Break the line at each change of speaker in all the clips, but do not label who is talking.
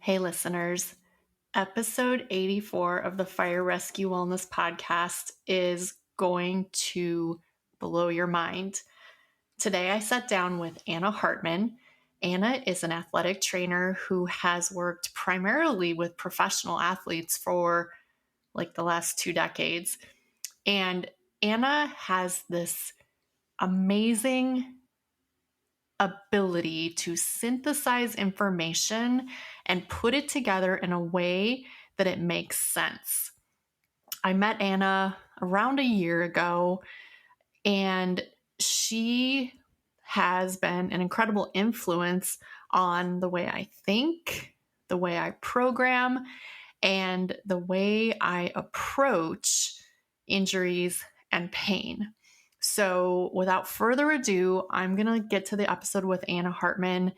Hey, listeners. Episode 84 of the Fire Rescue Wellness Podcast is going to blow your mind. Today, I sat down with Anna Hartman. Anna is an athletic trainer who has worked primarily with professional athletes for like the last 2 decades. And Anna has this amazing ability to synthesize information and put it together in a way that it makes sense. I met Anna around a year ago, and she has been an incredible influence on the way I think, the way I program, and the way I approach injuries and pain. So without further ado, I'm going to get to the episode with Anna Hartman.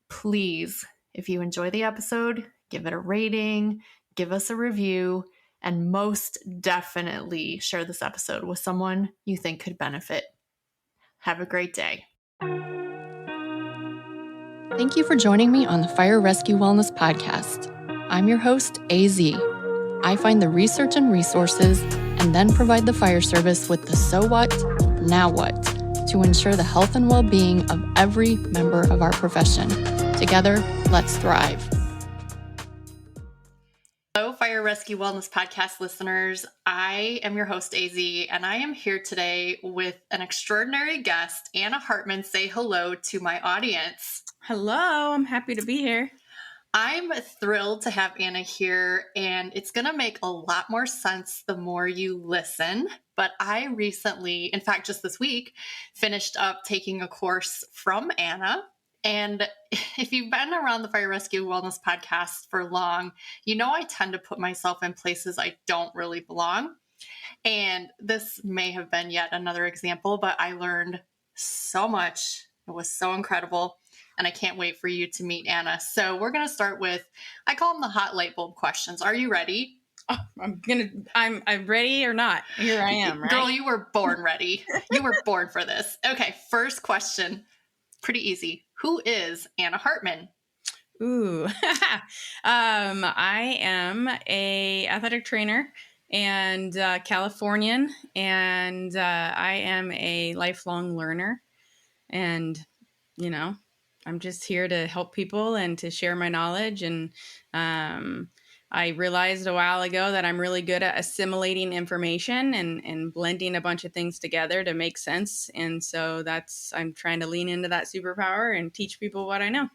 Please, if you enjoy the episode, give it a rating, give us a review, and most definitely share this episode with someone you think could benefit. Have a great day. Thank you for joining me on the Fire Rescue Wellness Podcast. I'm your host, AZ. I find the research and resources and then provide the fire service with the so what, now what, to ensure the health and well-being of every member of our profession. Together, let's thrive. Hello, Fire Rescue Wellness Podcast listeners. I am your host, AZ, and I am here today with an extraordinary guest, Anna Hartman. Say hello to my audience.
Hello, I'm happy to be here.
I'm thrilled to have Anna here, and it's going to make a lot more sense the more you listen. But I recently, in fact, just this week, finished up taking a course from Anna. And if you've been around the Fire Rescue Wellness Podcast for long, you know I tend to put myself in places I don't really belong. And this may have been yet another example, but I learned so much. It was so incredible. And I can't wait for you to meet Anna. So we're going to start with, I call them the hot light bulb questions. Are you ready?
Oh, I'm ready or not. Here I am, right?
Girl, you were born ready. You were born for this. Okay, first question. Pretty easy. Who is Anna Hartman?
Ooh, I am a athletic trainer and Californian, and I am a lifelong learner. And, you know, I'm just here to help people and to share my knowledge. And I realized a while ago that I'm really good at assimilating information and blending a bunch of things together to make sense. And so I'm trying to lean into that superpower and teach people what I know.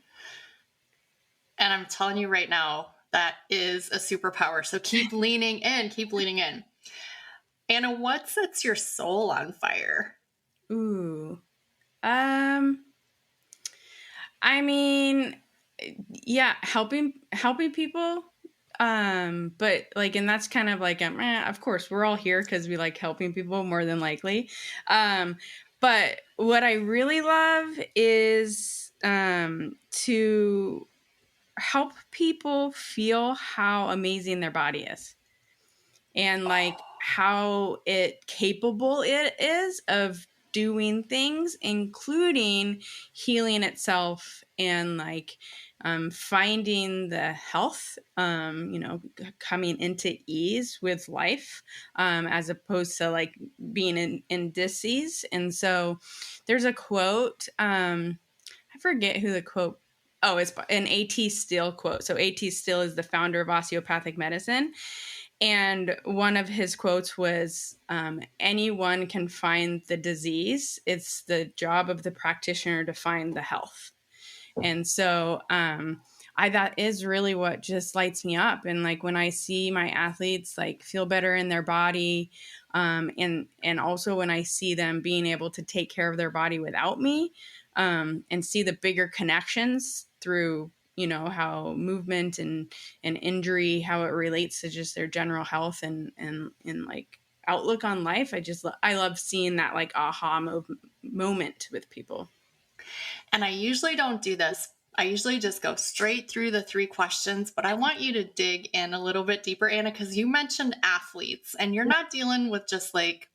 And I'm telling you right now, that is a superpower. So keep leaning in, keep leaning in. Anna, what sets your soul on fire?
Ooh. I mean, yeah, helping people. But like, and that's kind of like, of course we're all here because we like helping people more than likely. But what I really love is, to help people feel how amazing their body is and like how capable it is of doing things, including healing itself and like finding the health, coming into ease with life, as opposed to like being in disease. And so there's a quote, I forget who the quote. Oh, it's an A.T. Still quote. So A.T. Still is the founder of osteopathic medicine. And one of his quotes was, anyone can find the disease. It's the job of the practitioner to find the health. And so that is really what just lights me up. And like when I see my athletes like feel better in their body, and also when I see them being able to take care of their body without me, and see the bigger connections through, how movement and injury, how it relates to just their general health and like outlook on life. I love seeing that like aha moment with people.
And I usually don't do this. I usually just go straight through the 3 questions, but I want you to dig in a little bit deeper, Anna, because you mentioned athletes and you're not dealing with just like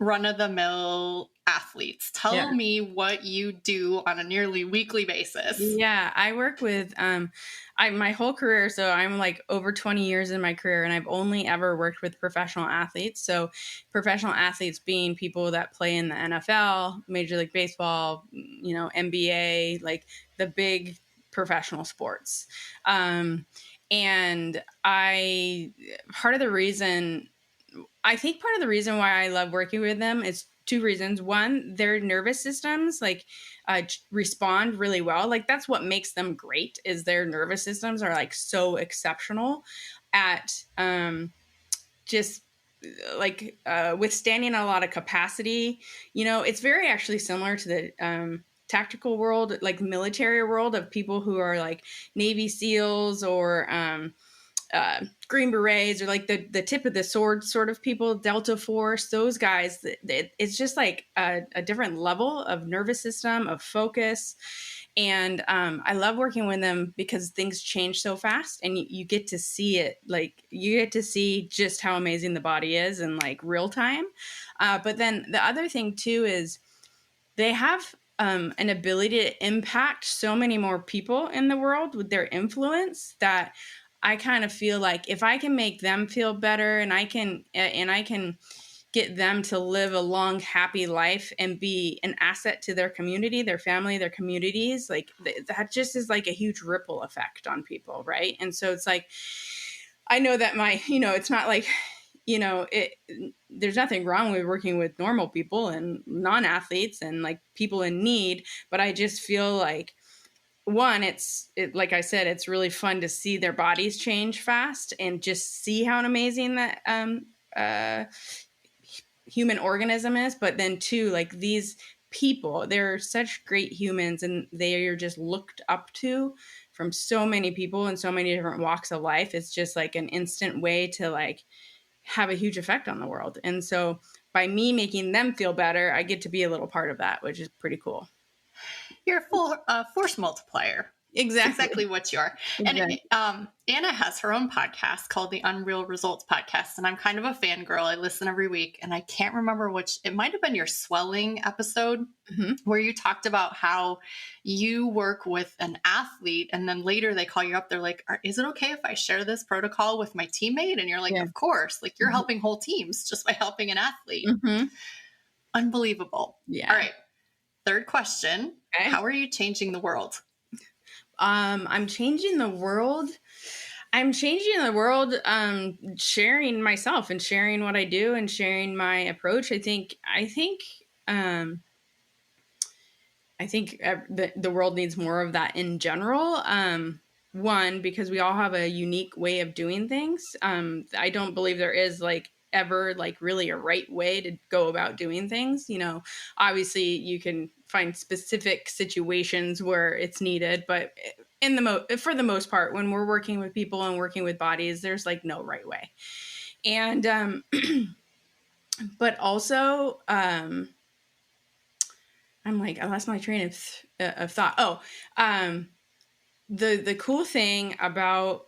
run-of-the-mill athletes.
Yeah.
Tell me what you do on a nearly weekly basis.
Yeah, I work with my whole career, so I'm like over 20 years in my career, and I've only ever worked with professional athletes. So professional athletes being people that play in the NFL, Major League Baseball, NBA, like the big professional sports. And I think part of the reason why I love working with them is two reasons. One, their nervous systems respond really well. Like that's what makes them great, is their nervous systems are like so exceptional at just like withstanding a lot of capacity. It's very actually similar to the tactical world, like military world, of people who are like Navy SEALs or Green Berets, or like the tip of the sword sort of people, Delta Force, those guys. It's just like a different level of nervous system, of focus. And I love working with them because things change so fast, and you get to see it. Like you get to see just how amazing the body is in like real time. But then the other thing too is they have an ability to impact so many more people in the world with their influence, that I kind of feel like if I can make them feel better, and I can get them to live a long, happy life and be an asset to their community, their family, their communities, like that just is like a huge ripple effect on people, right? And so it's like, I know that it's not like, there's nothing wrong with working with normal people and non-athletes and like people in need, but I just feel like, one, like I said, it's really fun to see their bodies change fast and just see how amazing that human organism is. But then two, like these people, they're such great humans, and they are just looked up to from so many people in so many different walks of life. It's just like an instant way to like have a huge effect on the world. And so by me making them feel better, I get to be a little part of that, which is pretty cool.
You're a full force multiplier. Exactly what you are.
Exactly.
And Anna has her own podcast called the Unreal Results Podcast, and I'm kind of a fangirl. I listen every week, and I can't remember which. It might have been your swelling episode, where you talked about how you work with an athlete, and then later they call you up. They're like, "Is it okay if I share this protocol with my teammate?" And you're like, "Of course!" Like you're helping whole teams just by helping an athlete. Unbelievable.
Yeah.
All right. Third question. Okay. How are you changing the world?
I'm changing the world. Sharing myself and sharing what I do and sharing my approach. I think the world needs more of that in general. One, because we all have a unique way of doing things. I don't believe there is like ever like really a right way to go about doing things. Obviously you can find specific situations where it's needed, but for the most part, when we're working with people and working with bodies, there's like no right way. And but also I'm like, I lost my train of thought. The cool thing about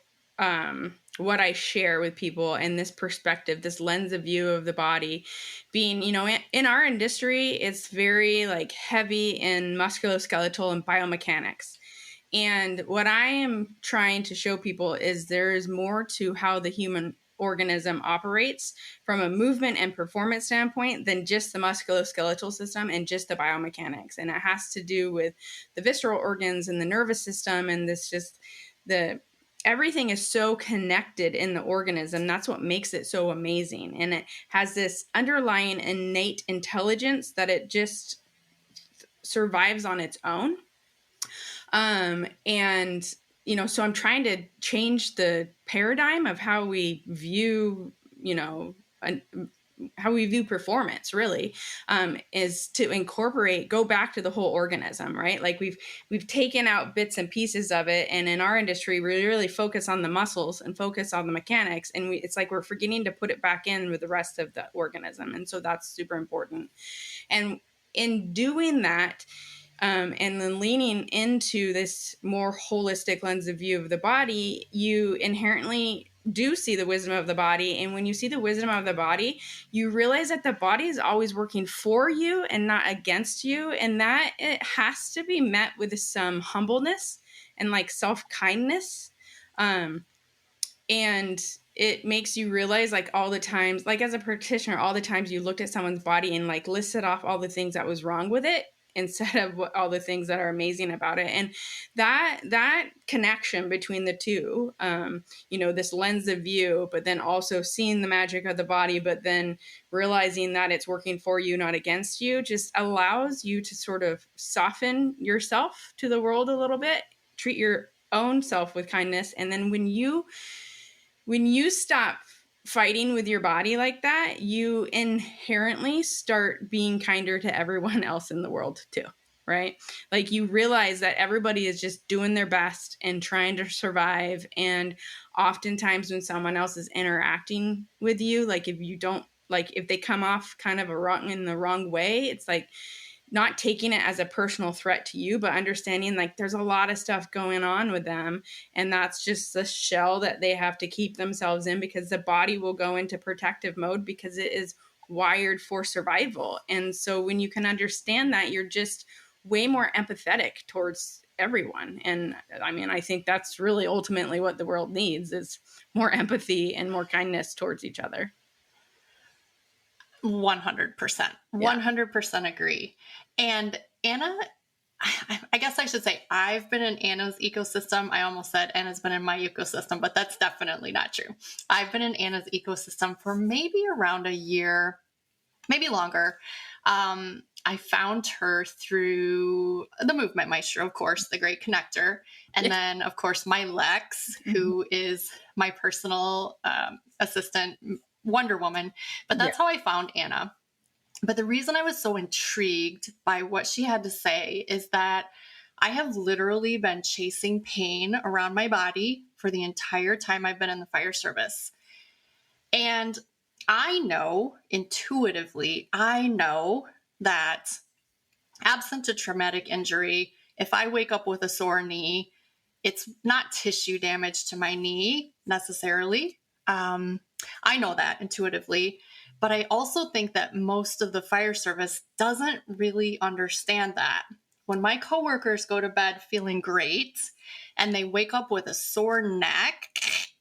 what I share with people and this perspective, this lens of view of the body, being, in our industry, it's very like heavy in musculoskeletal and biomechanics. And what I am trying to show people is there is more to how the human organism operates from a movement and performance standpoint than just the musculoskeletal system and just the biomechanics. And it has to do with the visceral organs and the nervous system, and everything is so connected in the organism. That's what makes it so amazing. And it has this underlying innate intelligence that it just survives on its own. So I'm trying to change the paradigm of how we view, how we view performance really, is to go back to the whole organism, right? Like we've taken out bits and pieces of it. And in our industry, we really focus on the muscles and focus on the mechanics. And it's like, we're forgetting to put it back in with the rest of the organism. And so that's super important. And in doing that, and then leaning into this more holistic lens of view of the body, you inherently do see the wisdom of the body. And when you see the wisdom of the body, you realize that the body is always working for you and not against you. And that it has to be met with some humbleness and like self-kindness. And it makes you realize like all the times, like as a practitioner, all the times you looked at someone's body and like listed off all the things that was wrong with it instead of all the things that are amazing about it. And that connection between the two, this lens of view, but then also seeing the magic of the body, but then realizing that it's working for you, not against you, just allows you to sort of soften yourself to the world a little bit, treat your own self with kindness. And then when you stop fighting with your body like that, you inherently start being kinder to everyone else in the world too, right? Like you realize that everybody is just doing their best and trying to survive. And oftentimes when someone else is interacting with you, like if they come off kind of in the wrong way, it's like not taking it as a personal threat to you, but understanding like there's a lot of stuff going on with them. And that's just the shell that they have to keep themselves in, because the body will go into protective mode because it is wired for survival. And so when you can understand that, you're just way more empathetic towards everyone. And I mean, I think that's really ultimately what the world needs, is more empathy and more kindness towards each other.
100%. 100% agree. And Anna, I guess I should say I've been in Anna's ecosystem. I almost said Anna's been in my ecosystem, but that's definitely not true. I've been in Anna's ecosystem for maybe around a year, maybe longer. I found her through the Movement Maestro, of course, the great connector. And then, of course, my Lex, who is my personal assistant, Wonder Woman. But that's how I found Anna. But the reason I was so intrigued by what she had to say is that I have literally been chasing pain around my body for the entire time I've been in the fire service. And I know intuitively, that absent a traumatic injury, if I wake up with a sore knee, it's not tissue damage to my knee necessarily. I know that intuitively, but I also think that most of the fire service doesn't really understand that. When my coworkers go to bed feeling great and they wake up with a sore neck,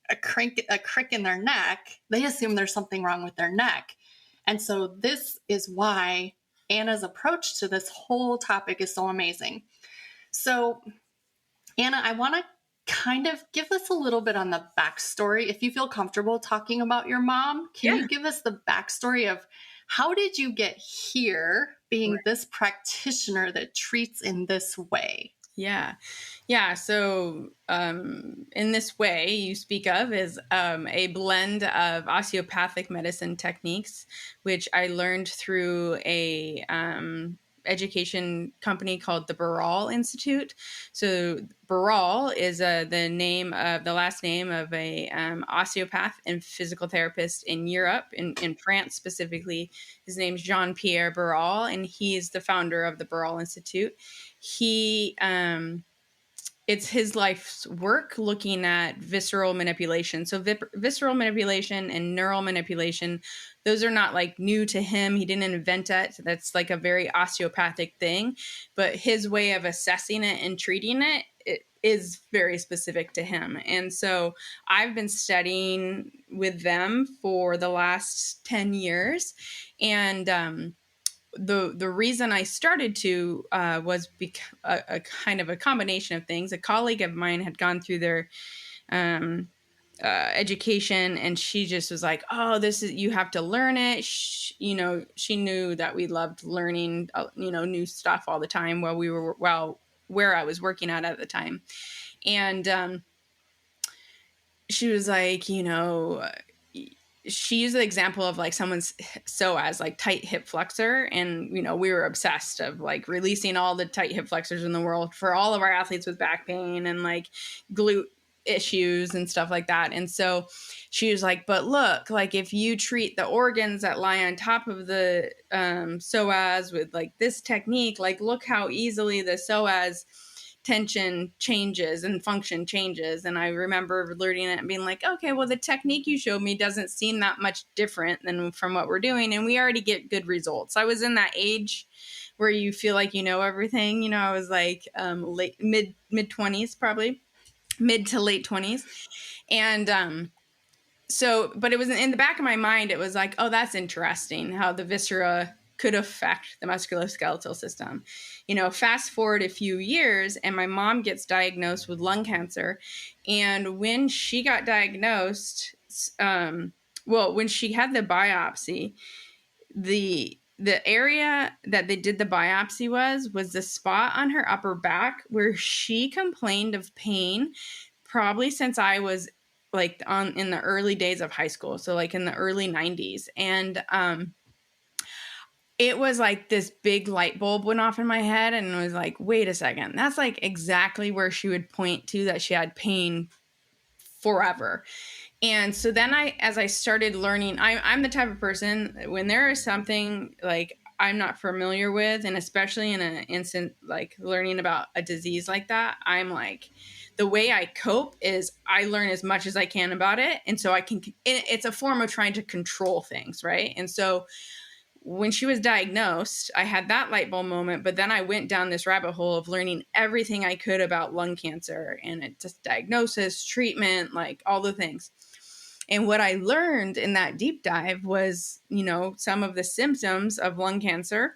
a crick in their neck, they assume there's something wrong with their neck. And so this is why Anna's approach to this whole topic is so amazing. So Anna, I want to kind of give us a little bit on the backstory. If you feel comfortable talking about your mom, can you give us the backstory of how did you get here being this practitioner that treats in this way?
Yeah. So in this way you speak of is a blend of osteopathic medicine techniques, which I learned through a education company called the Barral Institute. So Barral is the last name of a osteopath and physical therapist in Europe, in France specifically. His name's Jean-Pierre Barral, and he's the founder of the Barral Institute. It's his life's work looking at visceral manipulation. So visceral manipulation and neural manipulation, those are not like new to him. He didn't invent it. That's like a very osteopathic thing. But his way of assessing it and treating it is very specific to him. And so I've been studying with them for the last 10 years. And the reason I started to was a kind of a combination of things. A colleague of mine had gone through their education, and she just was like, "Oh, you have to learn it." She knew that we loved learning, new stuff all the time where I was working at the time, and she was like, she used the example of like someone's psoas, like tight hip flexor. And, we were obsessed of like releasing all the tight hip flexors in the world for all of our athletes with back pain and like glute issues and stuff like that. And so she was like, but look, like if you treat the organs that lie on top of the psoas with like this technique, like look how easily the psoas tension changes and function changes. And I remember learning it and being like, okay, well, the technique you showed me doesn't seem that much different than from what we're doing. And we already get good results. I was in that age where you feel like you know everything. You know, I was like mid 20s, probably mid to late 20s. And so, but it was in the back of my mind, it was like, oh, that's interesting how the viscera could affect the musculoskeletal system. You know, fast forward a few years and my mom gets diagnosed with lung cancer. And when she got diagnosed, when she had the biopsy, the area that they did the biopsy was the spot on her upper back where she complained of pain probably since I was like in the early days of high school. So like in the early 90s. And it was like this big light bulb went off in my head and it was like, wait a second, that's like exactly where she would point to that she had pain forever. And so then as I started learning, I'm the type of person when there is something like I'm not familiar with, and especially in an instant, like learning about a disease like that, I'm like, the way I cope is I learn as much as I can about it. And so it's a form of trying to control things. Right. And so when she was diagnosed, I had that light bulb moment, but then I went down this rabbit hole of learning everything I could about lung cancer and it just diagnosis, treatment, like all the things. And what I learned in that deep dive was, you know, some of the symptoms of lung cancer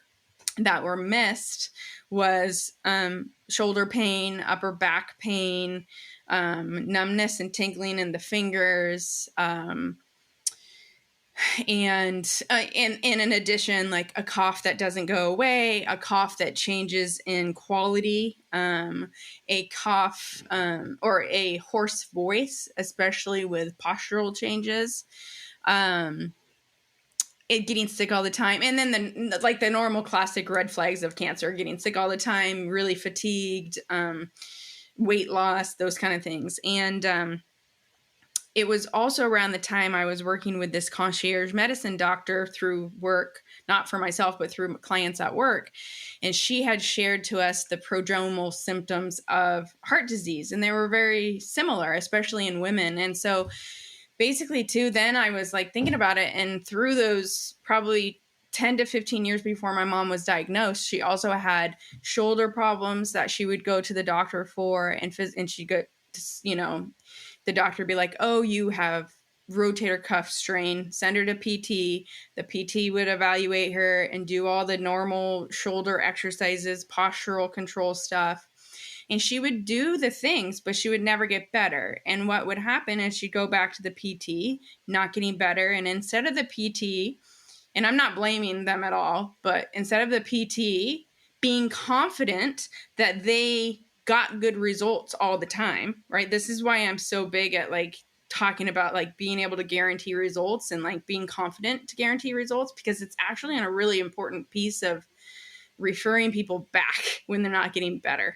that were missed was shoulder pain, upper back pain, numbness and tingling in the fingers, and in addition, like a cough that doesn't go away, a cough that changes in quality, a cough or a hoarse voice, especially with postural changes, it getting sick all the time, and then the normal classic red flags of cancer: getting sick all the time, really fatigued, weight loss, those kind of things. And it was also around the time I was working with this concierge medicine doctor through work, not for myself, but through clients at work. And she had shared to us the prodromal symptoms of heart disease. And they were very similar, especially in women. And so basically too, then I was like thinking about it. And through those probably 10 to 15 years before my mom was diagnosed, she also had shoulder problems that she would go to the doctor for. And she'd go, you know, the doctor would be like, oh, you have rotator cuff strain, send her to PT. The PT would evaluate her and do all the normal shoulder exercises, postural control stuff. And she would do the things, but she would never get better. And what would happen is she'd go back to the PT, not getting better. And instead of the PT, and I'm not blaming them at all, but instead of the PT being confident that they got good results all the time, right? This is why I'm so big at like talking about like being able to guarantee results and like being confident to guarantee results, because it's actually a really important piece of referring people back when they're not getting better.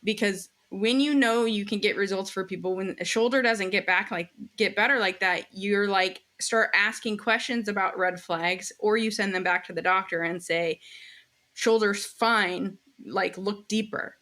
Because when you know you can get results for people, when a shoulder doesn't get better like that, you're like start asking questions about red flags, or you send them back to the doctor and say, shoulder's fine, like look deeper.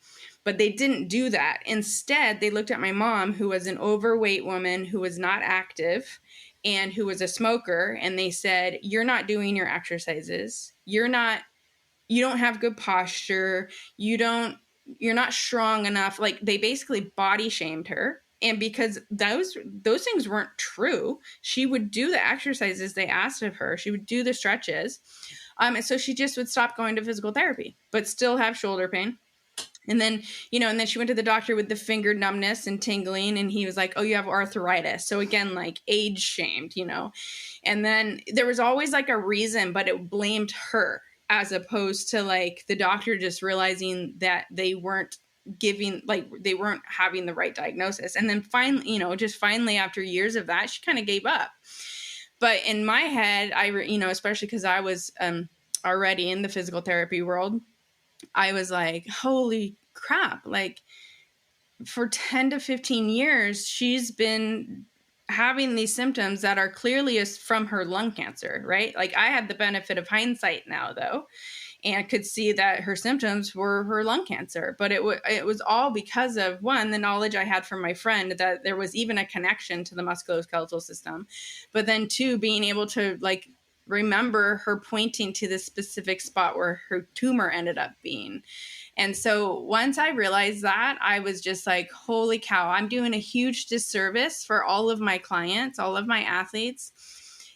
But they didn't do that. Instead, they looked at my mom, who was an overweight woman who was not active and who was a smoker, and they said, you're not doing your exercises. You don't have good posture. You're not strong enough. Like they basically body shamed her. And because those things weren't true, she would do the exercises they asked of her. She would do the stretches. And so she just would stop going to physical therapy, but still have shoulder pain. And then, and then she went to the doctor with the finger numbness and tingling, and he was like, oh, you have arthritis. So again, like age shamed, and then there was always like a reason, but it blamed her, as opposed to like the doctor just realizing that they weren't having the right diagnosis. And then finally, finally after years of that, she kind of gave up. But in my head, especially because I was already in the physical therapy world, I was like, holy crap, like for 10 to 15 years, she's been having these symptoms that are clearly from her lung cancer, right? Like I had the benefit of hindsight now, though. and could see that her symptoms were her lung cancer. But it was all because of, one, the knowledge I had from my friend that there was even a connection to the musculoskeletal system, but then two, being able to like remember her pointing to the specific spot where her tumor ended up being. And so once I realized that, I was just like, holy cow, I'm doing a huge disservice for all of my clients, all of my athletes,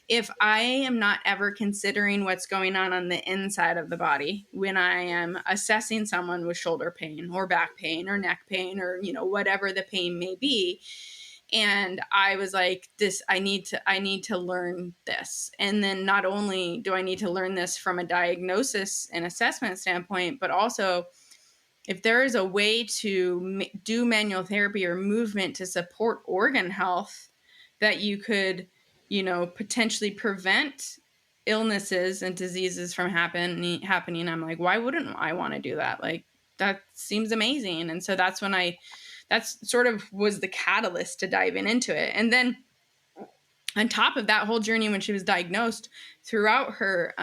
if I am not ever considering what's going on the inside of the body when I am assessing someone with shoulder pain or back pain or neck pain or, you know, whatever the pain may be. And I was like, I need to learn this. And then not only do I need to learn this from a diagnosis and assessment standpoint, but also if there is a way to do manual therapy or movement to support organ health that you could, you know, potentially prevent illnesses and diseases from happening, I'm like, why wouldn't I want to do that? Like, that seems amazing. And so that's when that's sort of was the catalyst to dive into it. And then on top of that whole journey, when she was diagnosed, throughout her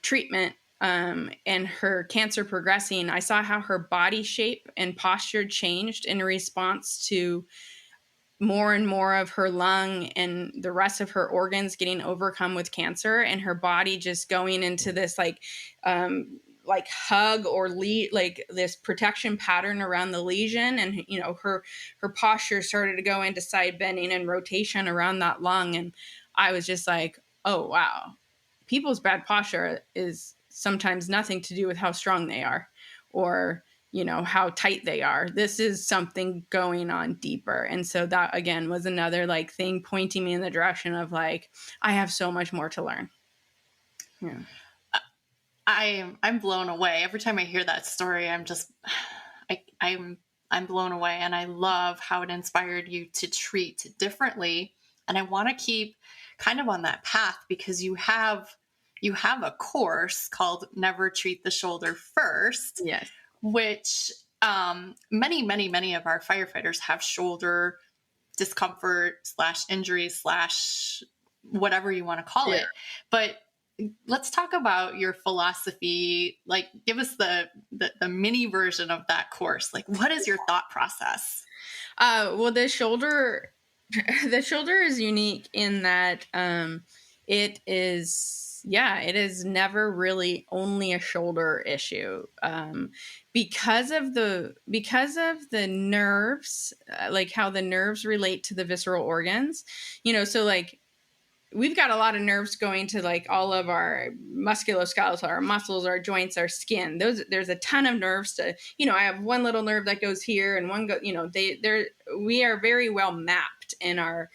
treatment and her cancer progressing, I saw how her body shape and posture changed in response to more and more of her lung and the rest of her organs getting overcome with cancer, and her body just going into this like hug or like this protection pattern around the lesion. And, you know, her posture started to go into side bending and rotation around that lung. And I was just like, oh, wow. People's bad posture is sometimes nothing to do with how strong they are or, you know, how tight they are. This is something going on deeper. And so that, again, was another like thing pointing me in the direction of like, I have so much more to learn. Yeah.
I'm blown away. Every time I hear that story, I'm blown away. And I love how it inspired you to treat differently. And I want to keep kind of on that path because you have a course called Never Treat the Shoulder First.
Yes.
Which many of our firefighters have shoulder discomfort / injury / whatever you want to call it. But let's talk about your philosophy. Like, give us the mini version of that course. Like, what is your thought process?
Well, the shoulder is unique in that it is never really only a shoulder issue. Because of the nerves, like how the nerves relate to the visceral organs, you know, so like we've got a lot of nerves going to like all of our musculoskeletal, our muscles, our joints, our skin. There's a ton of nerves to, you know, I have one little nerve that goes here and one you know, we are very well mapped in our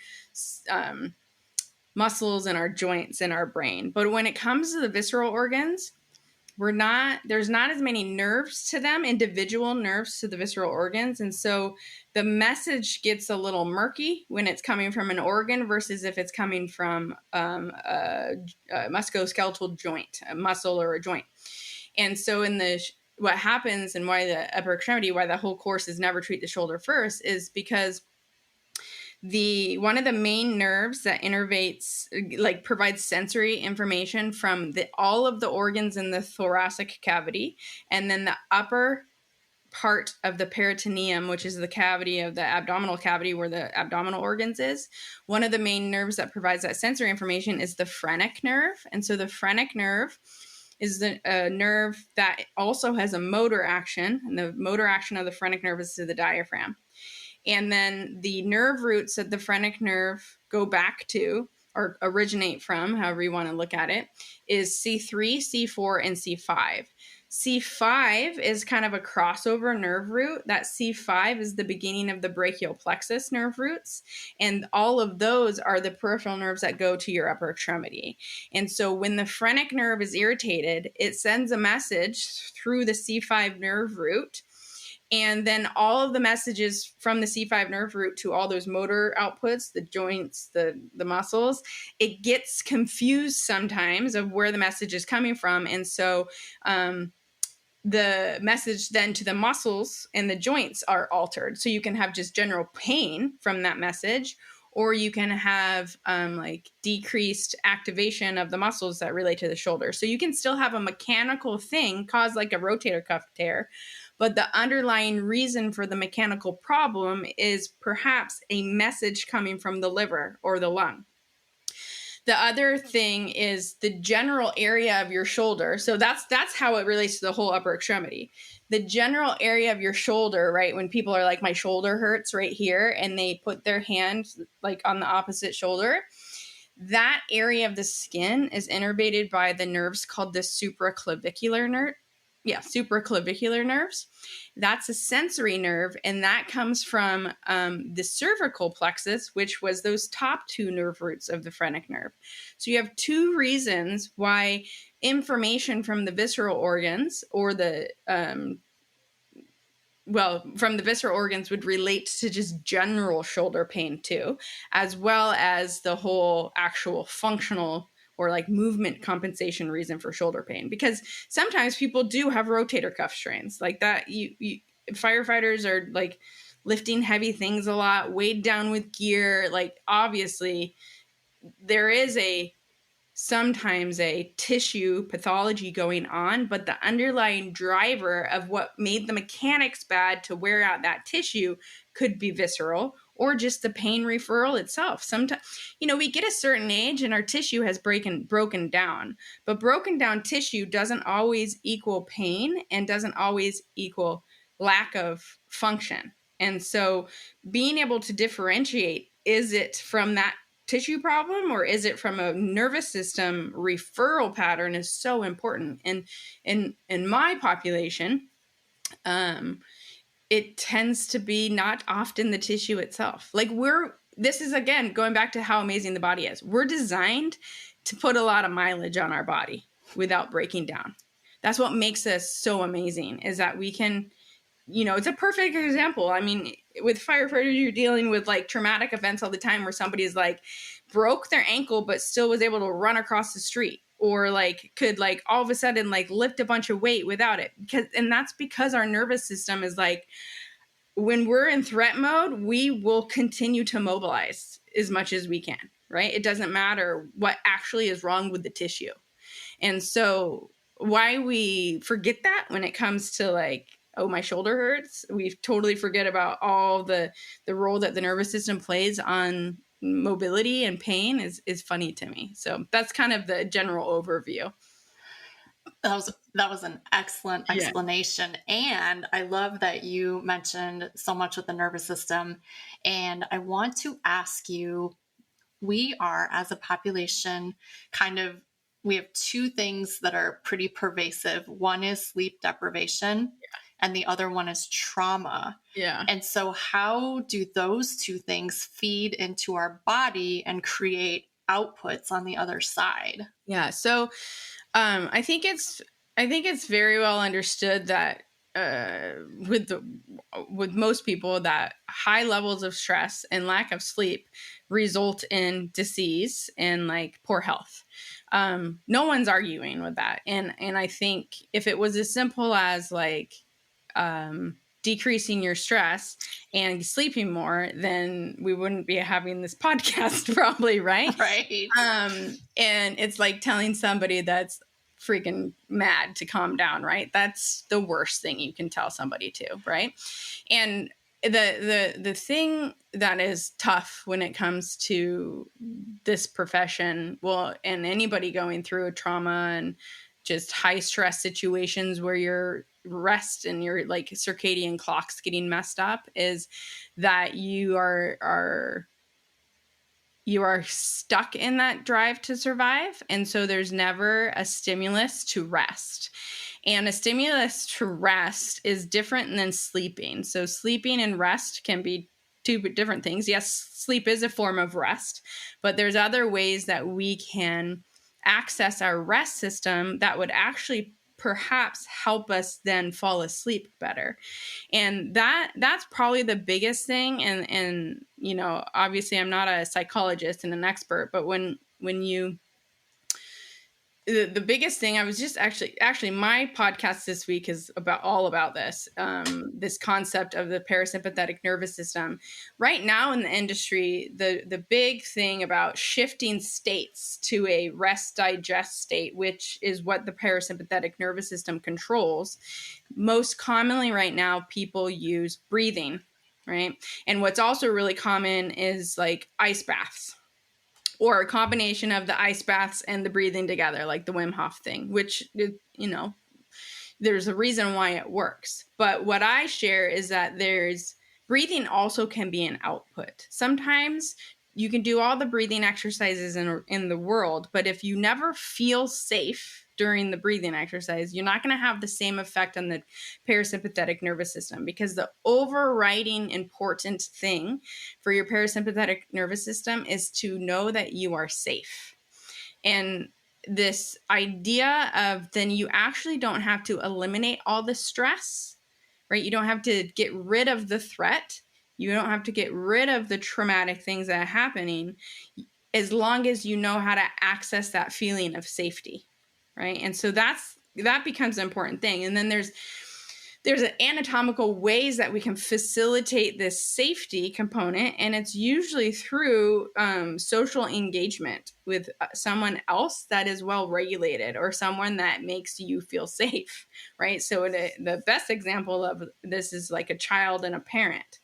muscles and our joints and our brain. But when it comes to the visceral organs, there's not as many nerves to them, individual nerves to the visceral organs. And so the message gets a little murky when it's coming from an organ versus if it's coming from a musculoskeletal joint, a muscle or a joint. And so what happens and why the upper extremity, why the whole course is Never Treat the Shoulder First, is because one of the main nerves that innervates, like provides sensory information from all of the organs in the thoracic cavity, and then the upper part of the peritoneum, which is the cavity of the abdominal cavity where the abdominal organs is. One of the main nerves that provides that sensory information is the phrenic nerve. And so the phrenic nerve is a nerve that also has a motor action, and the motor action of the phrenic nerve is to the diaphragm. And then the nerve roots that the phrenic nerve go back to or originate from, however you want to look at it, is C3, C4, and C5. C5 is kind of a crossover nerve root. That C5 is the beginning of the brachial plexus nerve roots. And all of those are the peripheral nerves that go to your upper extremity. And so when the phrenic nerve is irritated, it sends a message through the C5 nerve root. And then all of the messages from the C5 nerve root to all those motor outputs, the joints, the muscles, it gets confused sometimes of where the message is coming from. And so the message then to the muscles and the joints are altered. So you can have just general pain from that message, or you can have like decreased activation of the muscles that relate to the shoulder. So you can still have a mechanical thing cause like a rotator cuff tear, but the underlying reason for the mechanical problem is perhaps a message coming from the liver or the lung. The other thing is the general area of your shoulder. So that's how it relates to the whole upper extremity. The general area of your shoulder, right? When people are like, my shoulder hurts right here, and they put their hand like on the opposite shoulder, that area of the skin is innervated by the nerves called the supraclavicular nerve. Yeah, supraclavicular nerves. That's a sensory nerve, and that comes from the cervical plexus, which was those top two nerve roots of the phrenic nerve. So you have two reasons why information from the visceral organs or the from the visceral organs would relate to just general shoulder pain too, as well as the whole actual functional or like movement compensation reason for shoulder pain. Because sometimes people do have rotator cuff strains like that. You firefighters are like lifting heavy things a lot, weighed down with gear. Like obviously there is sometimes a tissue pathology going on, but the underlying driver of what made the mechanics bad to wear out that tissue could be visceral or just the pain referral itself. Sometimes, we get a certain age and our tissue has broken down, but broken down tissue doesn't always equal pain and doesn't always equal lack of function. And so being able to differentiate, is it from that tissue problem or is it from a nervous system referral pattern, is so important. And in my population, it tends to be not often the tissue itself. Like this is again going back to how amazing the body is. We're designed to put a lot of mileage on our body without breaking down. That's what makes us so amazing, is that we can, it's a perfect example. I mean, with firefighters, you're dealing with like traumatic events all the time where somebody's like broke their ankle, but still was able to run across the street, or like could like all of a sudden like lift a bunch of weight without it. And that's because our nervous system is like, when we're in threat mode, we will continue to mobilize as much as we can, right? It doesn't matter what actually is wrong with the tissue. And so why we forget that when it comes to like, oh, my shoulder hurts, we totally forget about all the role that the nervous system plays on mobility and pain is funny to me. So that's kind of the general overview.
That was an excellent explanation. Yeah. And I love that you mentioned so much with the nervous system. And I want to ask you, we are, as a population, we have two things that are pretty pervasive. One is sleep deprivation, and the other one is trauma.
Yeah.
And so how do those two things feed into our body and create outputs on the other side?
Yeah. So I think it's very well understood that with most people, that high levels of stress and lack of sleep result in disease and like poor health. No one's arguing with that. And I think if it was as simple as like decreasing your stress and sleeping more, then we wouldn't be having this podcast probably, right?
Right.
And it's like telling somebody that's freaking mad to calm down, right? That's the worst thing you can tell somebody to, right? And the thing that is tough when it comes to this profession, well, and anybody going through a trauma and just high stress situations where your rest and your like circadian clocks getting messed up, is that you are stuck in that drive to survive. And so there's never a stimulus to rest. And a stimulus to rest is different than sleeping. So sleeping and rest can be two different things. Yes, sleep is a form of rest, but there's other ways that we can access our rest system that would actually perhaps help us then fall asleep better. And that's probably the biggest thing. And obviously I'm not a psychologist and an expert, but when you the biggest thing, I was just actually my podcast this week is all about this, this concept of the parasympathetic nervous system. Right now in the industry, the big thing about shifting states to a rest digest state, which is what the parasympathetic nervous system controls, most commonly right now people use breathing, right? And what's also really common is like ice baths, or a combination of the ice baths and the breathing together, like the Wim Hof thing, which, you know, there's a reason why it works. But what I share is that breathing also can be an output. Sometimes you can do all the breathing exercises in the world, but if you never feel safe during the breathing exercise, you're not going to have the same effect on the parasympathetic nervous system, because the overriding important thing for your parasympathetic nervous system is to know that you are safe. And this idea of then you actually don't have to eliminate all the stress, right? You don't have to get rid of the threat. You don't have to get rid of the traumatic things that are happening, as long as you know how to access that feeling of safety, right? And so that becomes an important thing. And then there's anatomical ways that we can facilitate this safety component, and it's usually through social engagement with someone else that is well regulated, or someone that makes you feel safe, right? So the best example of this is like a child and a parent.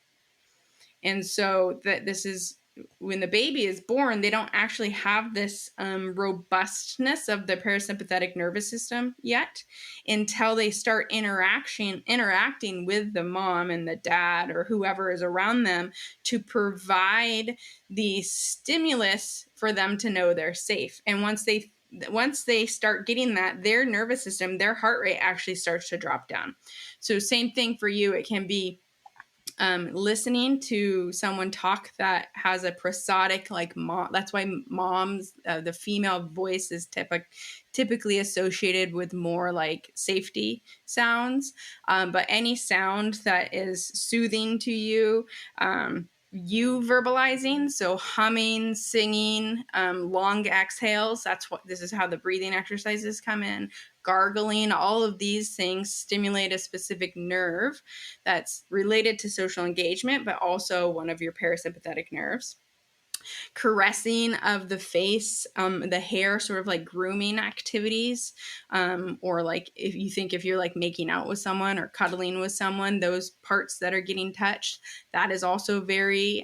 And so that this is when the baby is born, they don't actually have this robustness of the parasympathetic nervous system yet, until they start interacting with the mom and the dad or whoever is around them to provide the stimulus for them to know they're safe. And once they start getting that, their nervous system, their heart rate actually starts to drop down. So same thing for you. It can be listening to someone talk that has a prosodic, like mom. That's why moms, the female voice is typically associated with more like safety sounds. But any sound that is soothing to you, you verbalizing, so humming, singing, long exhales, this is how the breathing exercises come in. Gargling, all of these things stimulate a specific nerve that's related to social engagement, but also one of your parasympathetic nerves. Caressing of the face, the hair, sort of like grooming activities, or like if you're like making out with someone or cuddling with someone, those parts that are getting touched, that is also very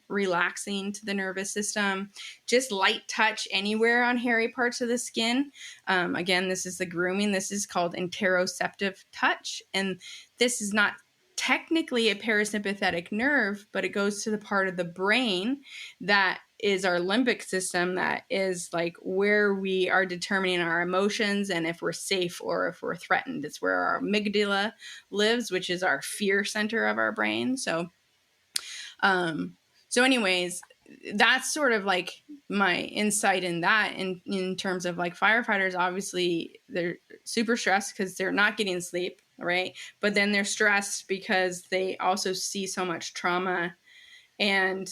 relaxing to the nervous system. Just light touch anywhere on hairy parts of the skin. Again, this is the grooming. This is called interoceptive touch, and this is not technically a parasympathetic nerve, but it goes to the part of the brain that is our limbic system, that is like where we are determining our emotions and if we're safe or if we're threatened. It's where our amygdala lives, which is our fear center of our brain. So anyways, that's sort of like my insight in that. In terms of like firefighters, obviously they're super stressed because they're not getting sleep, right? But then they're stressed because they also see so much trauma, and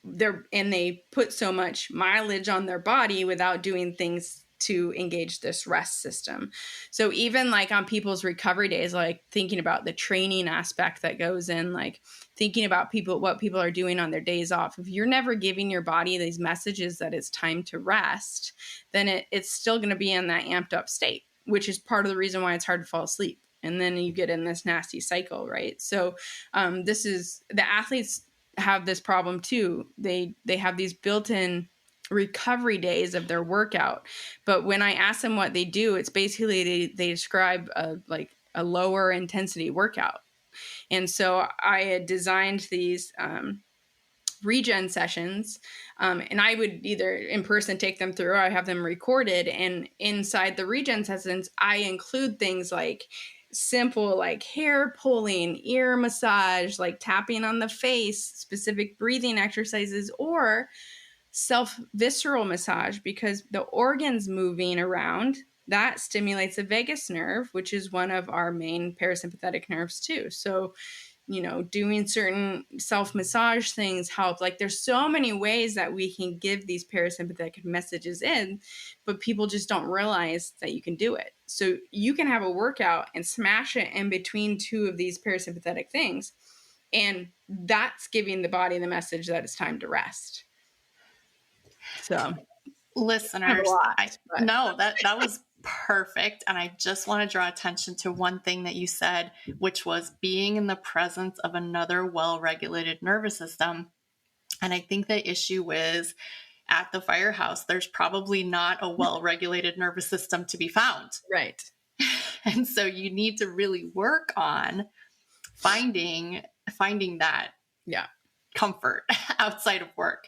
they put so much mileage on their body without doing things to engage this rest system. So even like on people's recovery days, like thinking about the training aspect that goes in, like thinking about what people are doing on their days off. If you're never giving your body these messages that it's time to rest, then it's still going to be in that amped up state, which is part of the reason why it's hard to fall asleep. And then you get in this nasty cycle, right? So this is, the athletes have this problem too. They have these built-in recovery days of their workout, but when I ask them what they do, it's basically they describe a lower intensity workout. And so I had designed these regen sessions, and I would either in person take them through, or I have them recorded, and inside the regen sessions I include things like simple like hair pulling, ear massage, like tapping on the face, specific breathing exercises, or visceral massage, because the organs moving around, that stimulates the vagus nerve, which is one of our main parasympathetic nerves too. So doing certain self-massage things help. Like there's so many ways that we can give these parasympathetic messages in, but people just don't realize that you can do it. So you can have a workout and smash it in between two of these parasympathetic things. And that's giving the body the message that it's time to rest. So
listeners, no, that was perfect. And I just want to draw attention to one thing that you said, which was being in the presence of another well-regulated nervous system. And I think the issue is at the firehouse, there's probably not a well-regulated nervous system to be found.
Right.
And so you need to really work on finding that comfort outside of work.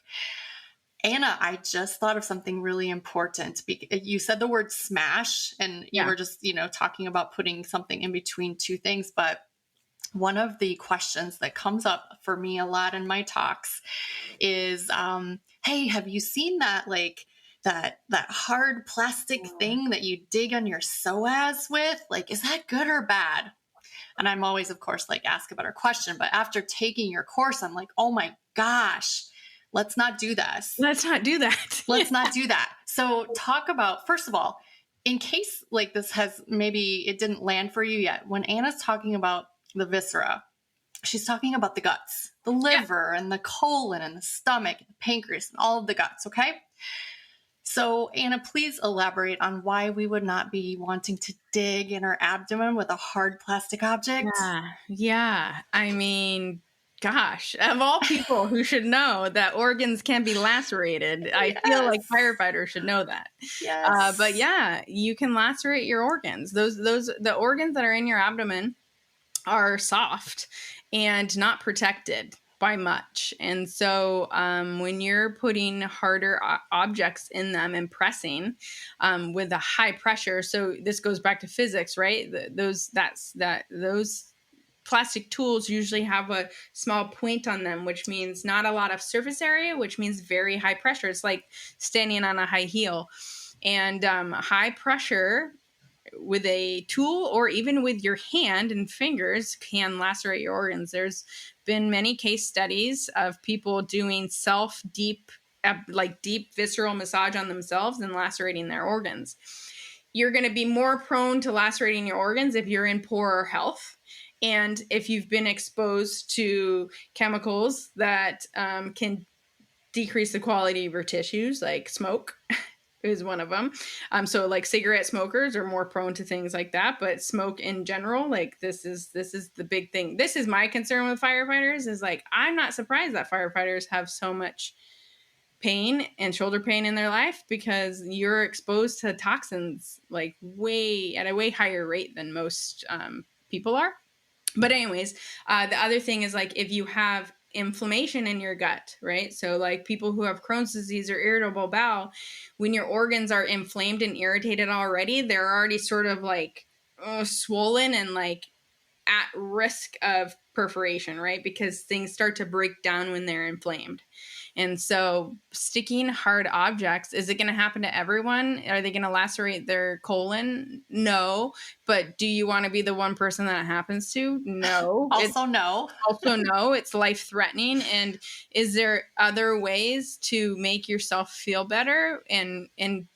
Anna, I just thought of something really important. You said the word smash, and you were just, talking about putting something in between two things. But one of the questions that comes up for me a lot in my talks is, hey, have you seen that, like, that hard plastic thing that you dig on your psoas with? Like, is that good or bad? And I'm always, of course, like, ask a better question. But after taking your course, I'm like, oh my gosh, let's not do this.
Let's not do that.
Let's not do that. So talk about, first of all, in case like this maybe it didn't land for you yet, when Anna's talking about the viscera, she's talking about the guts, the liver and the colon and the stomach, and the pancreas and all of the guts. Okay. So Anna, please elaborate on why we would not be wanting to dig in our abdomen with a hard plastic object.
Yeah. I mean, gosh, of all people who should know that organs can be lacerated, I feel like firefighters should know that.
Yes.
But yeah, you can lacerate your organs. The organs that are in your abdomen are soft and not protected by much. And so when you're putting harder objects in them and pressing with a high pressure, so this goes back to physics, right? Those plastic tools usually have a small point on them, which means not a lot of surface area, which means very high pressure. It's like standing on a high heel. And high pressure with a tool or even with your hand and fingers can lacerate your organs. There's been many case studies of people doing deep visceral massage on themselves and lacerating their organs. You're going to be more prone to lacerating your organs if you're in poorer health. And if you've been exposed to chemicals that can decrease the quality of your tissues, like smoke is one of them. So like cigarette smokers are more prone to things like that, but smoke in general, like this is the big thing. This is my concern with firefighters is like, I'm not surprised that firefighters have so much pain and shoulder pain in their life because you're exposed to toxins like at a way higher rate than most people are. But anyways, the other thing is like if you have inflammation in your gut, right? So like people who have Crohn's disease or irritable bowel, when your organs are inflamed and irritated already, they're already sort of like swollen and like at risk of perforation, right? Because things start to break down when they're inflamed. And so sticking hard objects, is it going to happen to everyone? Are they going to lacerate their colon? No. But do you want to be the one person that happens to? No.
No.
Also no. It's life-threatening. And is there other ways to make yourself feel better and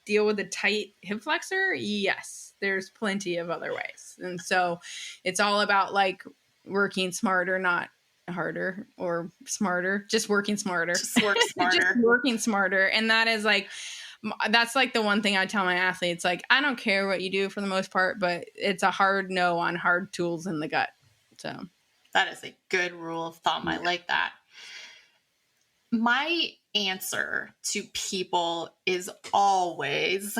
deal with a tight hip flexor? Yes. There's plenty of other ways. And so it's all about like working smarter, not harder or smarter, just working smarter.
Just work smarter.
Just working smarter. And that's like the one thing I tell my athletes, like, I don't care what you do for the most part, but it's a hard no on hard tools in the gut. So
that is a good rule of thumb. I like that. My answer to people is always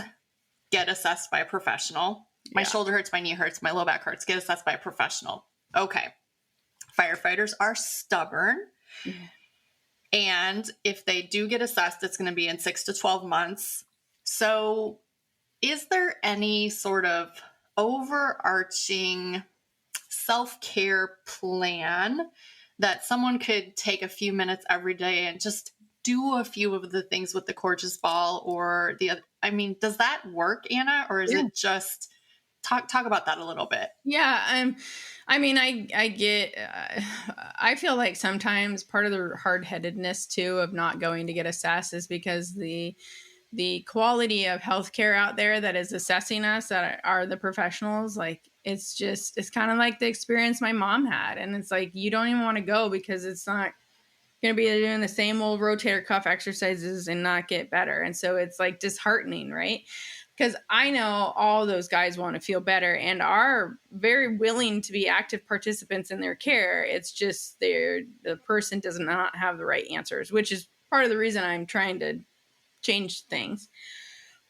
get assessed by a professional. My shoulder hurts, my knee hurts, my low back hurts. Get assessed by a professional. Okay. Firefighters are stubborn. And if they do get assessed, it's going to be in 6 to 12 months. So is there any sort of overarching self-care plan that someone could take a few minutes every day and just do a few of the things with the gorgeous ball or the other? I mean, does that work, Anna? Or is it just Talk about that a little bit.
Yeah. I mean, I get, I feel like sometimes part of the hard-headedness too of not going to get assessed is because the quality of healthcare out there that is assessing us, that are the professionals, like it's kind of like the experience my mom had. And it's like, you don't even want to go because it's not going to be doing the same old rotator cuff exercises and not get better. And so it's like disheartening, right? Because I know all those guys want to feel better and are very willing to be active participants in their care. It's just the person does not have the right answers, which is part of the reason I'm trying to change things.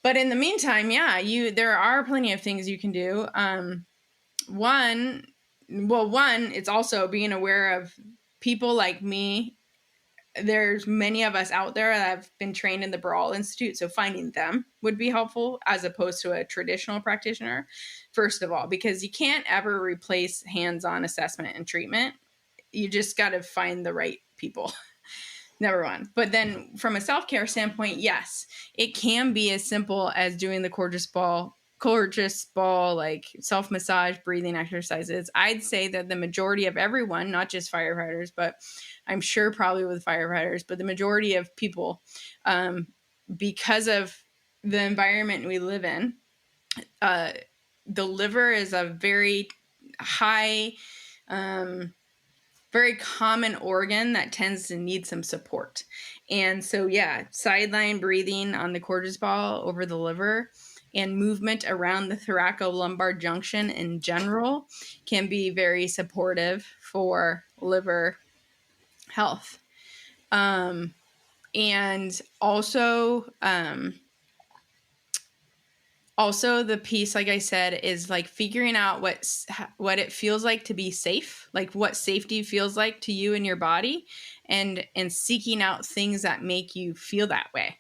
But in the meantime, yeah, there are plenty of things you can do. One, it's also being aware of people like me. There's many of us out there that have been trained in the Barral Institute, so finding them would be helpful as opposed to a traditional practitioner, first of all, because you can't ever replace hands-on assessment and treatment. You just got to find the right people. Number one. But then from a self-care standpoint, yes, it can be as simple as doing the gorgeous ball, like self-massage breathing exercises. I'd say that the majority of everyone, not just firefighters, but I'm sure probably with firefighters, but the majority of people, because of the environment we live in, the liver is a very high, very common organ that tends to need some support. And so, yeah, sideline breathing on the gorgeous ball over the liver and movement around the thoracolumbar junction in general can be very supportive for liver health. And also the piece, like I said, is like figuring out what it feels like to be safe, like what safety feels like to you and your body, and seeking out things that make you feel that way.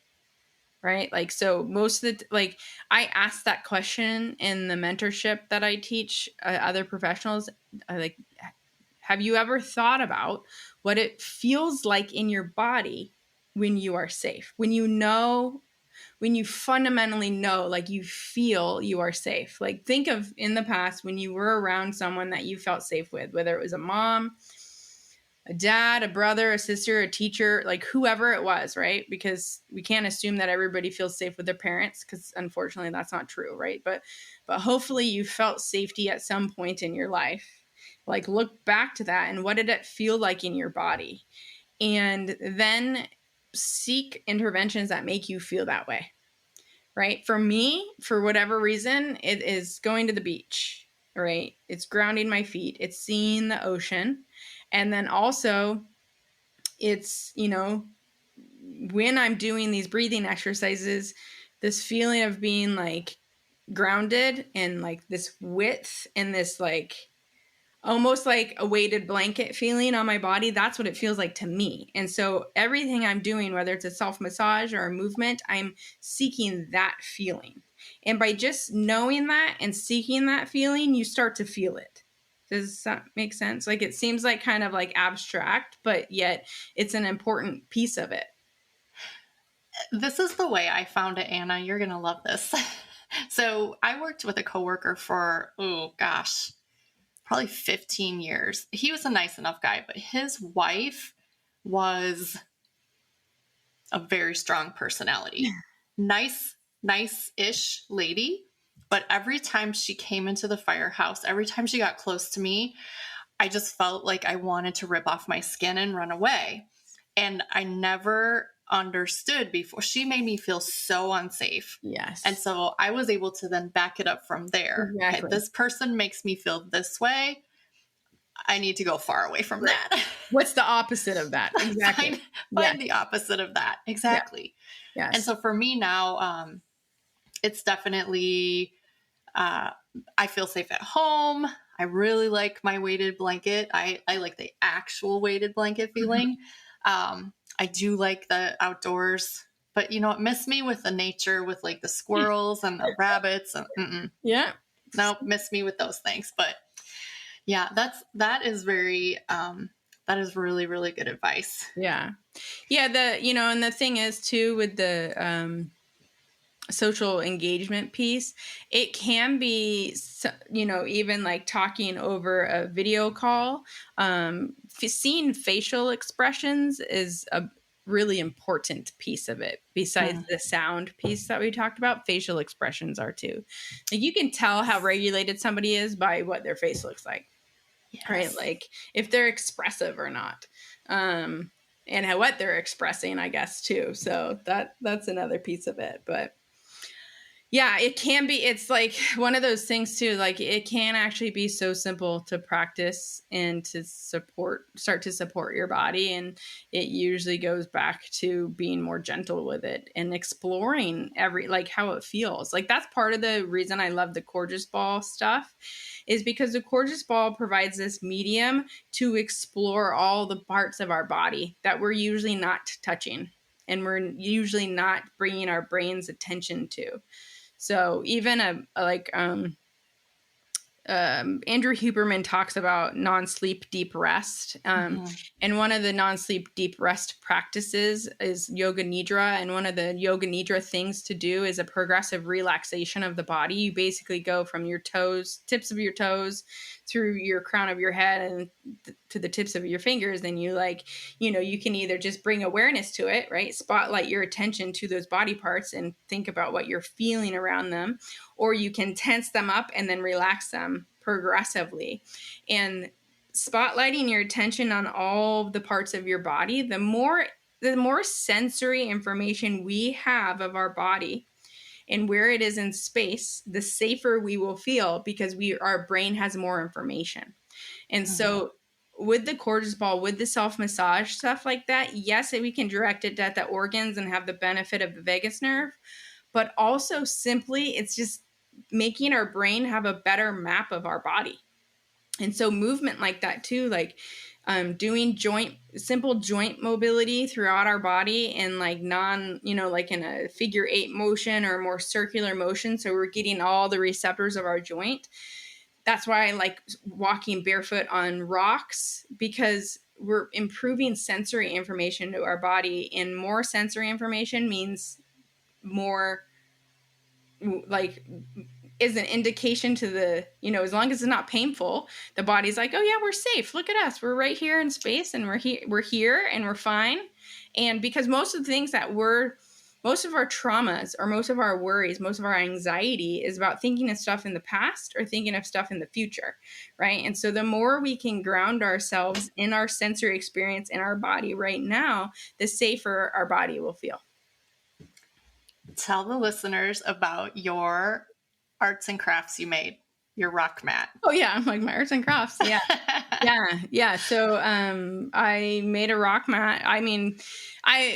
Right? Like, so most of I ask that question in the mentorship that I teach other professionals, like, have you ever thought about what it feels like in your body when you are safe? When you fundamentally know, like you feel you are safe. Like think of in the past when you were around someone that you felt safe with, whether it was a mom, a dad, a brother, a sister, a teacher, like whoever it was, right? Because we can't assume that everybody feels safe with their parents, because unfortunately that's not true, right? But hopefully you felt safety at some point in your life. Like look back to that and what did it feel like in your body? And then seek interventions that make you feel that way, right? For me, for whatever reason, it is going to the beach, right? It's grounding my feet. It's seeing the ocean. And then also it's, when I'm doing these breathing exercises, this feeling of being like grounded and like this width and this like almost like a weighted blanket feeling on my body. That's what it feels like to me. And so everything I'm doing, whether it's a self-massage or a movement, I'm seeking that feeling. And by just knowing that and seeking that feeling, you start to feel it. Does that make sense? Like it seems like kind of like abstract, but yet it's an important piece of it.
This is the way I found it, Anna. You're going to love this. So I worked with a coworker for, probably 15 years. He was a nice enough guy, but his wife was a very strong personality. Nice-ish lady. But every time she came into the firehouse, every time she got close to me, I just felt like I wanted to rip off my skin and run away. And I never understood before. She made me feel so unsafe.
Yes.
And so I was able to then back it up from there.
Exactly.
Okay, this person makes me feel this way. I need to go far away from that.
What's the opposite of that? Exactly.
Find the opposite of that. Exactly.
Yeah. Yes.
And so for me now, it's definitely, I feel safe at home. I really like my weighted blanket. I like the actual weighted blanket feeling. I do like the outdoors, but miss me with the nature, with like the squirrels and the rabbits. And,
yeah.
Nope, miss me with those things. But yeah, that is very, that is really, really good advice.
Yeah. Yeah. And the thing is too, with the, social engagement piece. It can be, even like talking over a video call. Seeing facial expressions is a really important piece of it. Besides the sound piece that we talked about, facial expressions are too. Like, you can tell how regulated somebody is by what their face looks like. Yes. Right? Like if they're expressive or not. And what they're expressing, I guess, too. So that's another piece of it. But yeah, it can be. It's like one of those things too. Like, it can actually be so simple to practice and to start to support your body. And it usually goes back to being more gentle with it and exploring how it feels. Like, that's part of the reason I love the Gorgeous Ball stuff, is because the Gorgeous Ball provides this medium to explore all the parts of our body that we're usually not touching and we're usually not bringing our brain's attention to. So even Andrew Huberman talks about non-sleep deep rest. And one of the non-sleep deep rest practices is yoga nidra. And one of the yoga nidra things to do is a progressive relaxation of the body. You basically go from your toes, tips of your toes, through your crown of your head and to the tips of your fingers. And you you can either just bring awareness to it, right? Spotlight your attention to those body parts and think about what you're feeling around them, or you can tense them up and then relax them progressively. And spotlighting your attention on all the parts of your body, the more sensory information we have of our body and where it is in space, the safer we will feel, because our brain has more information. And so with the Gorgeous Ball, with the self-massage stuff like that, yes, we can direct it at the organs and have the benefit of the vagus nerve, but also simply it's just making our brain have a better map of our body. And so movement like that too, like doing simple joint mobility throughout our body, and like like in a figure 8 motion or more circular motion. So we're getting all the receptors of our joint. That's why I like walking barefoot on rocks, because we're improving sensory information to our body, and more sensory information means more is an indication to the, as long as it's not painful, the body's like, oh yeah, we're safe. Look at us. We're right here in space, and we're here and we're fine. And because most of the things most of our traumas or most of our worries, most of our anxiety is about thinking of stuff in the past or thinking of stuff in the future, right? And so the more we can ground ourselves in our sensory experience in our body right now, the safer our body will feel.
Tell the listeners about your arts and crafts you made, your rock mat.
Oh yeah, like my arts and crafts. Yeah. Yeah. So I made a rock mat. I mean,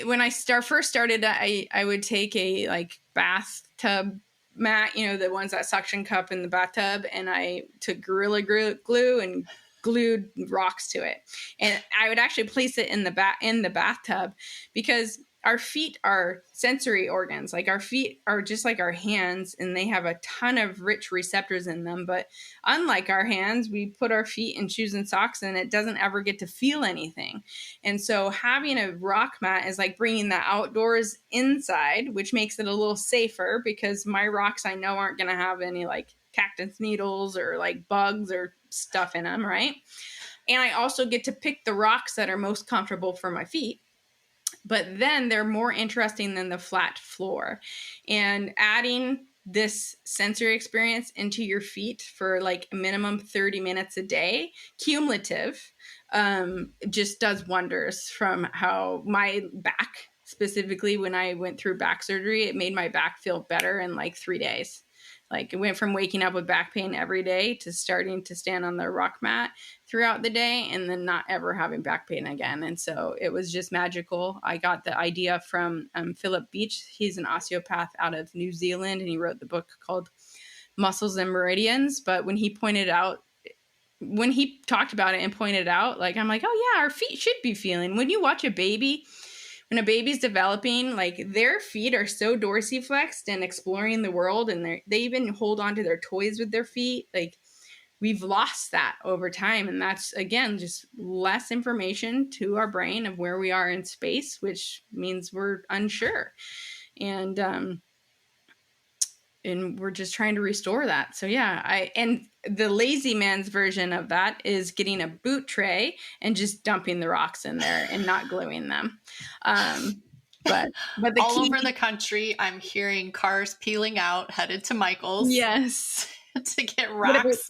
when I first started, I would take a like bathtub mat, the ones that suction cup in the bathtub, and I took Gorilla Glue and glued rocks to it. And I would actually place it in the bathtub, because our feet are sensory organs. Like, our feet are just like our hands, and they have a ton of rich receptors in them. But unlike our hands, we put our feet in shoes and socks, and it doesn't ever get to feel anything. And so having a rock mat is like bringing the outdoors inside, which makes it a little safer, because my rocks I know aren't going to have any like cactus needles or like bugs or stuff in them, right? And I also get to pick the rocks that are most comfortable for my feet. But then they're more interesting than the flat floor. And adding this sensory experience into your feet for like a minimum 30 minutes a day, cumulative, just does wonders. From how my back, specifically when I went through back surgery, it made my back feel better in like 3 days. Like, it went from waking up with back pain every day to starting to stand on the rock mat throughout the day, and then not ever having back pain again. And so it was just magical. I got the idea from Philip Beach. He's an osteopath out of New Zealand, and he wrote the book called Muscles and Meridians. But when he talked about it and pointed out, like, I'm like, oh yeah, our feet should be feeling. When you watch a baby, when a baby's developing, like, their feet are so dorsiflexed and exploring the world, and they even hold on to their toys with their feet. Like, we've lost that over time. And that's, again, just less information to our brain of where we are in space, which means we're unsure. And we're just trying to restore that. So yeah, and the lazy man's version of that is getting a boot tray and just dumping the rocks in there and not gluing them. But the
all
key,
over the country, I'm hearing cars peeling out, headed to Michael's.
Yes.
To get rocks,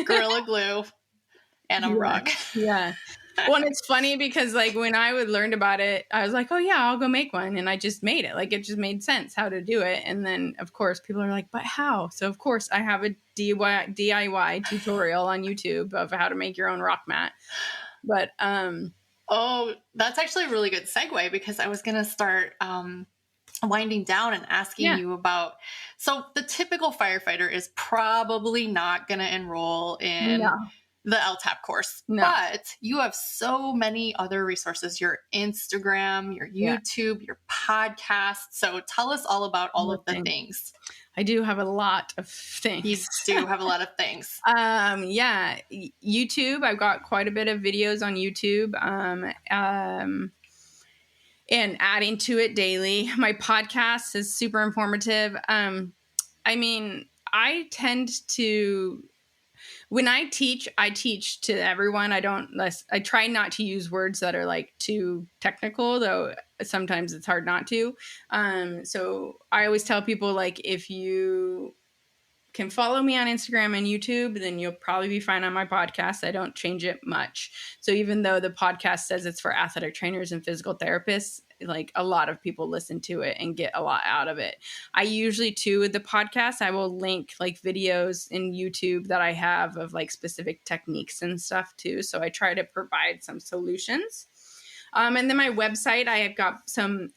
Gorilla Glue, and a rug.
Yeah. Well, and it's funny because like when I would learn about it, I was like, oh yeah, I'll go make one. And I just made it. Like it just made sense how to do it. And then of course people are like, but how? So of course I have a DIY tutorial on YouTube of how to make your own rock mat. But
oh, that's actually a really good segue, because I was going to start winding down and asking you about, so the typical firefighter is probably not going to enroll in the LTAP course, but you have so many other resources, your Instagram, your YouTube, your podcast. So tell us all about all of the things.
I do have a lot of things.
You do have a lot of things.
YouTube, I've got quite a bit of videos on YouTube. And adding to it daily. My podcast is super informative. I mean, I tend to, when I teach to everyone. I try not to use words that are like too technical, though sometimes it's hard not to. So I always tell people, like, if you can follow me on Instagram and YouTube, then you'll probably be fine on my podcast. I don't change it much. So even though the podcast says it's for athletic trainers and physical therapists, like a lot of people listen to it and get a lot out of it. I usually too, with the podcast, I will link like videos in YouTube that I have of like specific techniques and stuff too. So I try to provide some solutions. And then my website, I have got some,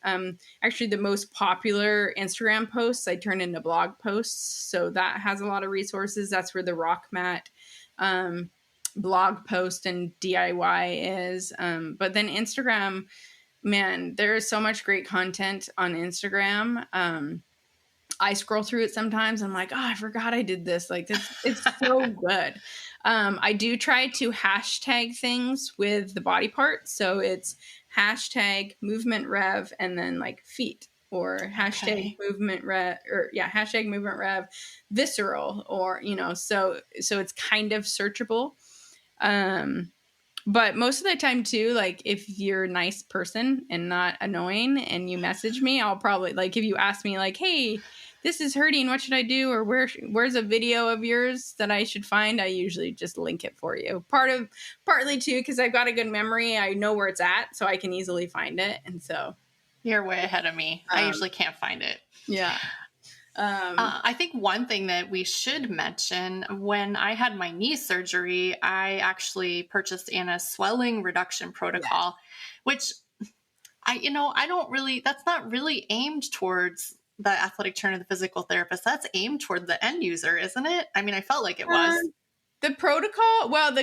actually the most popular Instagram posts I turn into blog posts. So that has a lot of resources. That's where the rock mat blog post and DIY is. But then Instagram, man, there is so much great content on Instagram. I scroll through it sometimes. I'm like, oh, I forgot I did this. Like it's so good. I do try to hashtag things with the body part. So it's hashtag MovementREV and then like feet, or hashtag MovementREV, or hashtag MovementREV Visceral, or, so it's kind of searchable. But most of the time too, like if you're a nice person and not annoying and you message me, I'll probably, like, if you ask me like, hey, this is hurting, what should I do? Or where's a video of yours that I should find? I usually just link it for you. Partly too, because I've got a good memory. I know where it's at, so I can easily find it. And so
you're way ahead of me. I usually can't find it.
Yeah.
I think one thing that we should mention, when I had my knee surgery, I actually purchased Anna's swelling reduction protocol, which that's not really aimed towards the athletic trainer, the physical therapist. That's aimed toward the end user, isn't it? I mean, I felt like it was.
The protocol, well,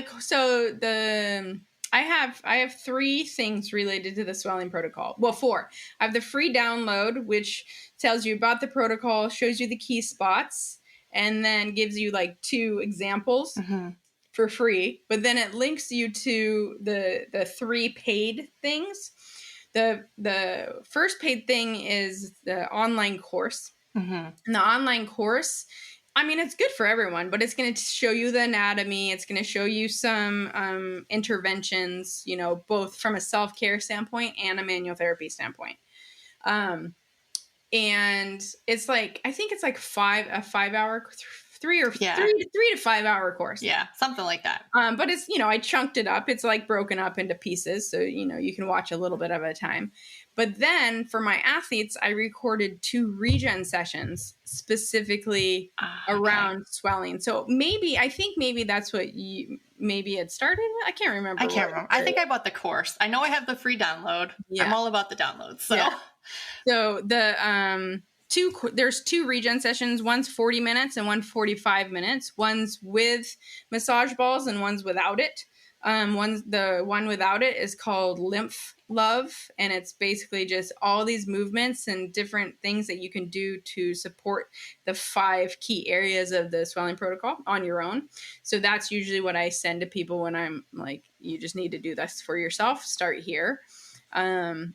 I have 3 things related to the swelling protocol. Well, 4. I have the free download, which tells you about the protocol, shows you the key spots, and then gives you like 2 examples for free. But then it links you to the 3 paid things. The first paid thing is the online course. And the online course, I mean, it's good for everyone, but it's going to show you the anatomy. It's going to show you some interventions, both from a self-care standpoint and a manual therapy standpoint. And it's like, I think it's like 3 to 5 hour course.
Yeah, something like that.
But it's, I chunked it up. It's like broken up into pieces. So, you can watch a little bit at a time. But then for my athletes, I recorded 2 regen sessions specifically around swelling. So I think maybe that's what maybe it started. I can't remember.
I think I bought the course. I know I have the free download. Yeah. I'm all about the downloads. So,
so there's 2 regen sessions. One's 40 minutes and one 45 minutes. One's with massage balls and one's without it. The one without it is called Lymph Love, and it's basically just all these movements and different things that you can do to support the 5 key areas of the swelling protocol on your own. So that's usually what I send to people when I'm like, you just need to do this for yourself. Start here.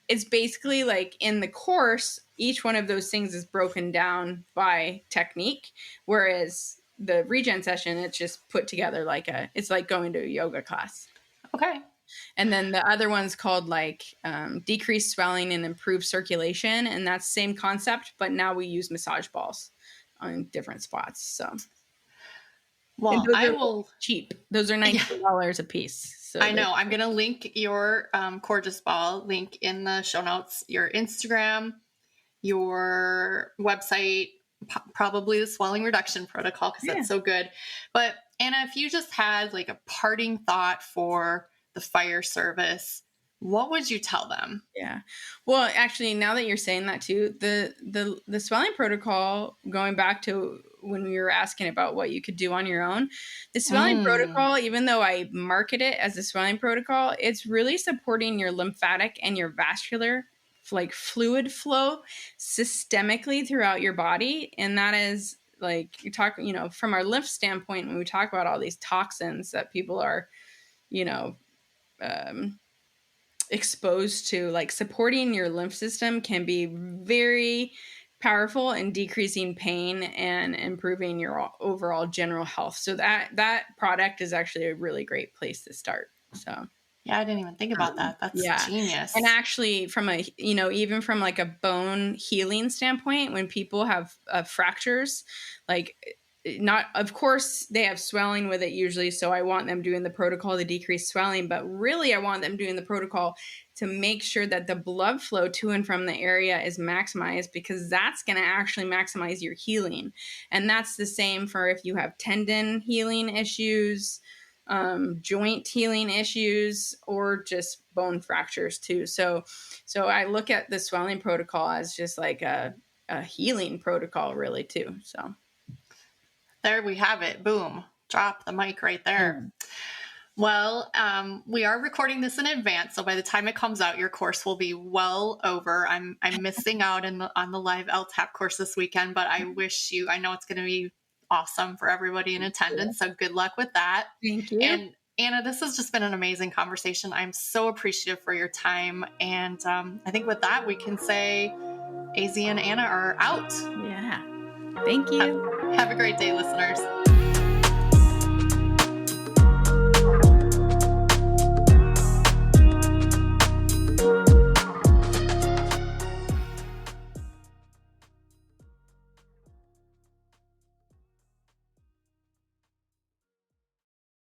It's basically like in the course, each one of those things is broken down by technique, whereas the regen session, it's just put together it's like going to a yoga class.
Okay.
And then the other one's called like decreased swelling and improved circulation. And that's same concept, but now we use massage balls on different spots. So, and
Well,
those
I
are
will.
cheap. Those are $19 a piece. So
I know. I'm going to link your Gorgeous Ball link in the show notes, your Instagram, your website, probably the swelling reduction protocol, because that's so good. But Anna, if you just had like a parting thought for the fire service, what would you tell them?
Yeah. Well, actually, now that you're saying that too, the swelling protocol, going back to when we were asking about what you could do on your own, the swelling protocol, even though I market it as a swelling protocol, it's really supporting your lymphatic and your vascular like fluid flow systemically throughout your body. And that is like you talk, from our lymph standpoint, when we talk about all these toxins that people are, exposed to, like supporting your lymph system can be very powerful in decreasing pain and improving your overall general health. So that product is actually a really great place to start. So
yeah, I didn't even think about that. That's genius.
And actually from even from like a bone healing standpoint, when people have fractures, like not, of course they have swelling with it usually. So I want them doing the protocol to decrease swelling, but really I want them doing the protocol to make sure that the blood flow to and from the area is maximized, because that's going to actually maximize your healing. And that's the same for if you have tendon healing issues, joint healing issues, or just bone fractures too. So I look at the swelling protocol as just like a healing protocol really too. So
there we have it. Boom. Drop the mic right there. Well, we are recording this in advance, so by the time it comes out, your course will be well over. I'm missing out on the live LTAP course this weekend, but I know it's going to be awesome for everybody in attendance. So good luck with that.
Thank you.
And Anna, this has just been an amazing conversation. I'm so appreciative for your time. And I think with that, we can say AZ and Anna are out.
Yeah. Thank you.
Have a great day, listeners.